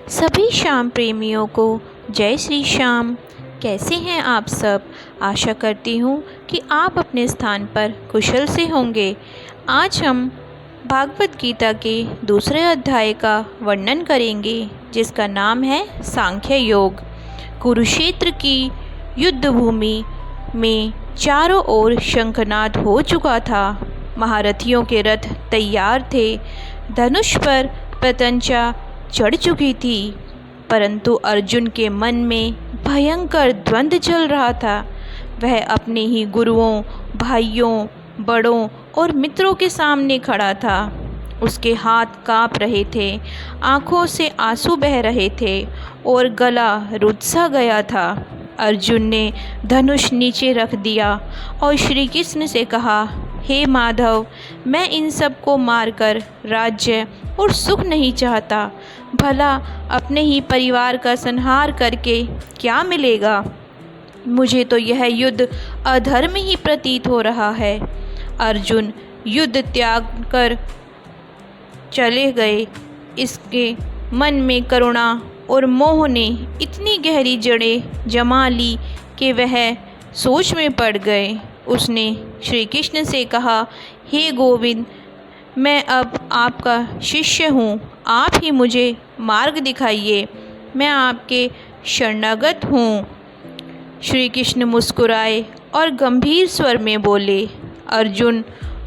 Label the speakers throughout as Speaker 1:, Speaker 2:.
Speaker 1: सभी श्याम प्रेमियों को जय श्री श्याम। कैसे हैं आप सब? आशा करती हूँ कि आप अपने स्थान पर कुशल से होंगे। आज हम भागवत गीता के दूसरे अध्याय का वर्णन करेंगे, जिसका नाम है सांख्य योग। कुरुक्षेत्र की युद्ध भूमि में चारों ओर शंखनाद हो चुका था। महारथियों के रथ तैयार थे। धनुष पर प्रत्यंचा चढ़ चुकी थी, परंतु अर्जुन के मन में भयंकर द्वंद्व चल रहा था। वह अपने ही गुरुओं, भाइयों, बड़ों और मित्रों के सामने खड़ा था। उसके हाथ कांप रहे थे, आंखों से आंसू बह रहे थे और गला रुंध सा गया था। अर्जुन ने धनुष नीचे रख दिया और श्री कृष्ण से कहा, हे माधव, मैं इन सब को मारकर राज्य और सुख नहीं चाहता। भला अपने ही परिवार का संहार करके क्या मिलेगा? मुझे तो यह युद्ध अधर्म ही प्रतीत हो रहा है। अर्जुन युद्ध त्याग कर चले गए। इसके मन में करुणा और मोह ने इतनी गहरी जड़ें जमा ली कि वह सोच में पड़ गए। उसने श्री कृष्ण से कहा, हे गोविंद, मैं अब आपका शिष्य हूँ, आप ही मुझे मार्ग दिखाइए, मैं आपके शरणागत हूँ। श्री कृष्ण मुस्कुराए और गंभीर स्वर में बोले, अर्जुन,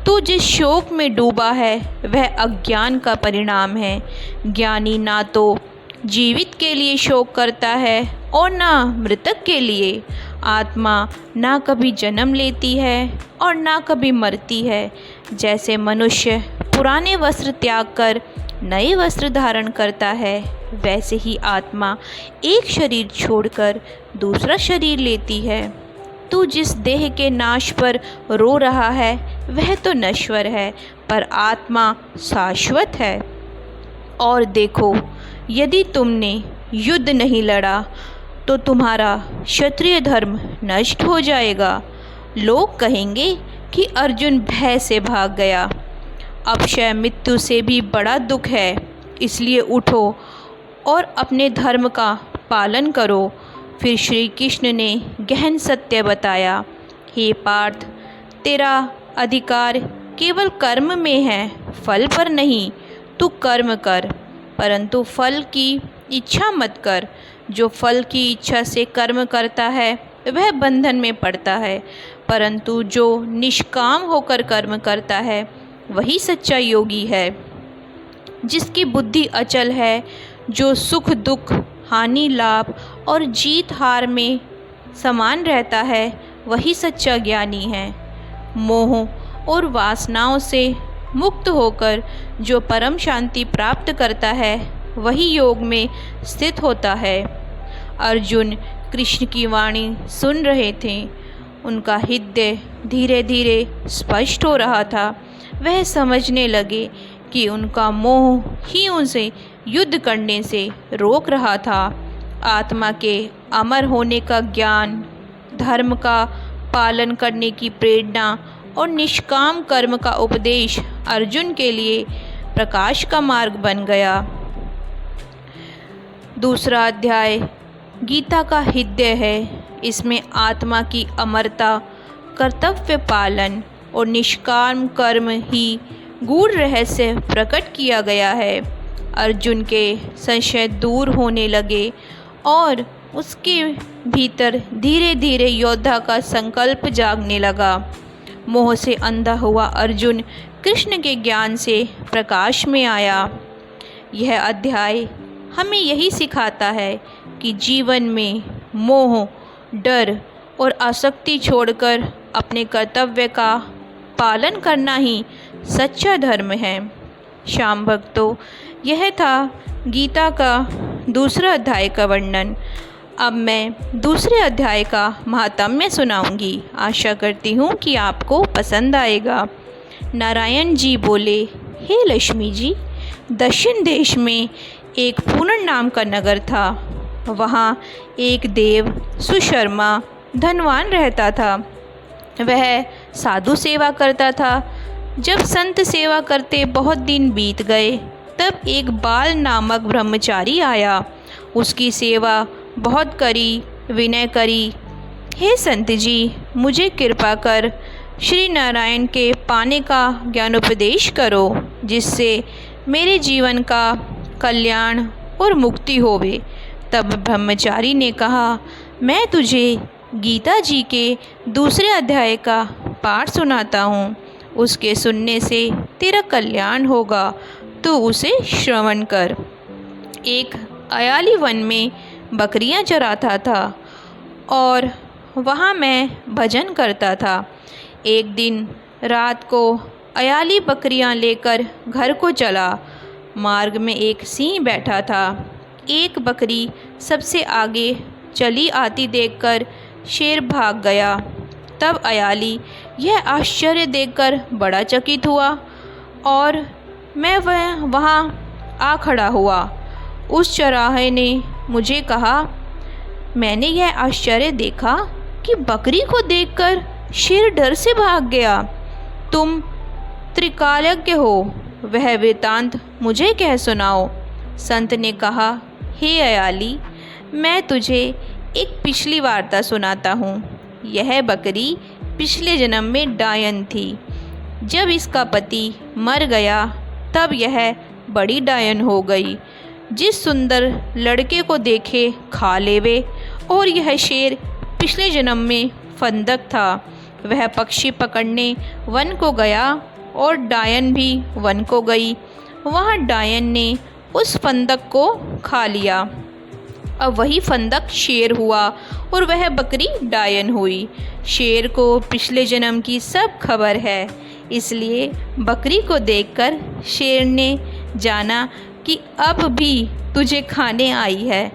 Speaker 1: तू जिस शोक में डूबा है वह अज्ञान का परिणाम है। ज्ञानी ना तो जीवित के लिए शोक करता है और ना मृतक के लिए। आत्मा ना कभी जन्म लेती है और ना कभी मरती है। जैसे मनुष्य पुराने वस्त्र त्याग कर नए वस्त्र धारण करता है, वैसे ही आत्मा एक शरीर छोड़कर दूसरा शरीर लेती है। तू जिस देह के नाश पर रो रहा है वह तो नश्वर है, पर आत्मा शाश्वत है। और देखो, यदि तुमने युद्ध नहीं लड़ा तो तुम्हारा क्षत्रिय धर्म नष्ट हो जाएगा। लोग कहेंगे कि अर्जुन भय से भाग गया। अक्षय मृत्यु से भी बड़ा दुख है, इसलिए उठो और अपने धर्म का पालन करो। फिर श्री कृष्ण ने गहन सत्य बताया, हे पार्थ, तेरा अधिकार केवल कर्म में है, फल पर नहीं। तू कर्म कर, परंतु फल की इच्छा मत कर। जो फल की इच्छा से कर्म करता है वह बंधन में पड़ता है, परंतु जो निष्काम होकर कर्म करता है वही सच्चा योगी है। जिसकी बुद्धि अचल है, जो सुख दुख, हानि लाभ और जीत हार में समान रहता है, वही सच्चा ज्ञानी है। मोह और वासनाओं से मुक्त होकर जो परम शांति प्राप्त करता है वही योग में स्थित होता है। अर्जुन कृष्ण की वाणी सुन रहे थे। उनका हृदय धीरे धीरे स्पष्ट हो रहा था। वह समझने लगे कि उनका मोह ही उनसे युद्ध करने से रोक रहा था। आत्मा के अमर होने का ज्ञान, धर्म का पालन करने की प्रेरणा और निष्काम कर्म का उपदेश अर्जुन के लिए प्रकाश का मार्ग बन गया। दूसरा अध्याय गीता का हृदय है। इसमें आत्मा की अमरता, कर्तव्य पालन और निष्काम कर्म ही गूढ़ रहस्य प्रकट किया गया है। अर्जुन के संशय दूर होने लगे और उसके भीतर धीरे धीरे योद्धा का संकल्प जागने लगा। मोह से अंधा हुआ अर्जुन कृष्ण के ज्ञान से प्रकाश में आया। यह अध्याय हमें यही सिखाता है कि जीवन में मोह, डर और आसक्ति छोड़कर अपने कर्तव्य का पालन करना ही सच्चा धर्म है। श्याम भक्तों, यह था गीता का दूसरा अध्याय का वर्णन। अब मैं दूसरे अध्याय का महात्म्य सुनाऊंगी। आशा करती हूँ कि आपको पसंद आएगा। नारायण जी बोले, हे लक्ष्मी जी, दक्षिण देश में एक पूर्ण नाम का नगर था। वहाँ एक देव सुशर्मा धनवान रहता था। वह साधु सेवा करता था। जब संत सेवा करते बहुत दिन बीत गए तब एक बाल नामक ब्रह्मचारी आया। उसकी सेवा बहुत करी, विनय करी। हे संत जी, मुझे कृपा कर श्री नारायण के पाने का ज्ञानोपदेश करो, जिससे मेरे जीवन का कल्याण और मुक्ति होवे। तब ब्रह्मचारी ने कहा, मैं तुझे गीता जी के दूसरे अध्याय का पाठ सुनाता हूँ। उसके सुनने से तेरा कल्याण होगा, तो उसे श्रवण कर। एक अयाली वन में बकरियां चराता था और वहाँ मैं भजन करता था। एक दिन रात को अयाली बकरियां लेकर घर को चला। मार्ग में एक सिंह बैठा था। एक बकरी सबसे आगे चली आती देखकर शेर भाग गया। तब अयाली यह आश्चर्य देखकर बड़ा चकित हुआ और मैं वहाँ आ खड़ा हुआ। उस चराहे ने मुझे कहा, मैंने यह आश्चर्य देखा कि बकरी को देखकर शेर डर से भाग गया। तुम त्रिकालज्ञ हो, वह वृतांत मुझे कह सुनाओ। संत ने कहा, हे अयाली, मैं तुझे एक पिछली वार्ता सुनाता हूँ। यह बकरी पिछले जन्म में डायन थी। जब इसका पति मर गया तब यह बड़ी डायन हो गई। जिस सुंदर लड़के को देखे खा लेवे। और यह शेर पिछले जन्म में फंदक था। वह पक्षी पकड़ने वन को गया और डायन भी वन को गई। वहाँ डायन ने उस फंदक को खा लिया। अब वही फंदक शेर हुआ और वह बकरी डायन हुई। शेर को पिछले जन्म की सब खबर है, इसलिए बकरी को देखकर शेर ने जाना कि अब भी तुझे खाने आई है।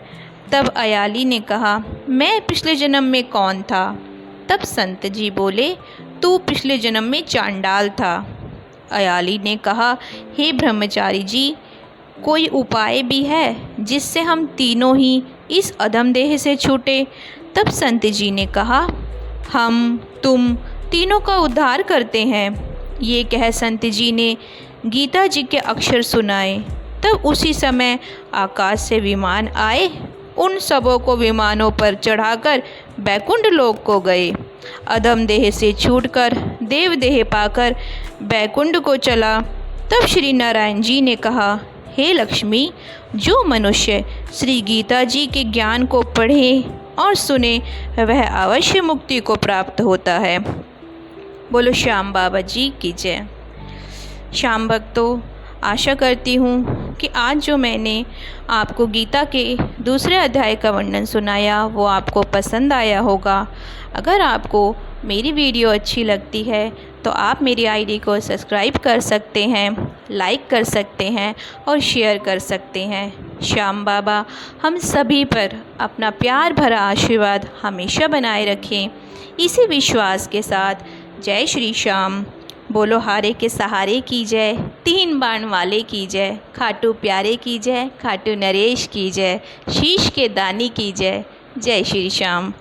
Speaker 1: तब अयाली ने कहा, मैं पिछले जन्म में कौन था? तब संत जी बोले, तू पिछले जन्म में चांडाल था। अयाली ने कहा, हे ब्रह्मचारी जी, कोई उपाय भी है जिससे हम तीनों ही इस अधम देह से छूटे? तब संत जी ने कहा, हम तुम तीनों का उद्धार करते हैं। ये कह संत जी ने गीता जी के अक्षर सुनाए। तब उसी समय आकाश से विमान आए। उन सबों को विमानों पर चढ़ाकर बैकुंठ लोक को गए। अधम देह से छूटकर देव देह पाकर बैकुंठ को चला। तब श्री नारायण जी ने कहा, हे लक्ष्मी, जो मनुष्य श्री गीता जी के ज्ञान को पढ़े और सुने वह अवश्य मुक्ति को प्राप्त होता है। बोलो श्याम बाबा जी की जय। श्याम भक्तों, आशा करती हूँ कि आज जो मैंने आपको गीता के दूसरे अध्याय का वर्णन सुनाया वो आपको पसंद आया होगा। अगर आपको मेरी वीडियो अच्छी लगती है तो आप मेरी आईडी को सब्सक्राइब कर सकते हैं, लाइक कर सकते हैं और शेयर कर सकते हैं। श्याम बाबा हम सभी पर अपना प्यार भरा आशीर्वाद हमेशा बनाए रखें। इसी विश्वास के साथ जय श्री श्याम। बोलो हारे के सहारे की जय, तीन बाण वाले की जय, खाटू प्यारे की जय, खाटू नरेश की जय, शीश के दानी की जय। जय श्री श्याम।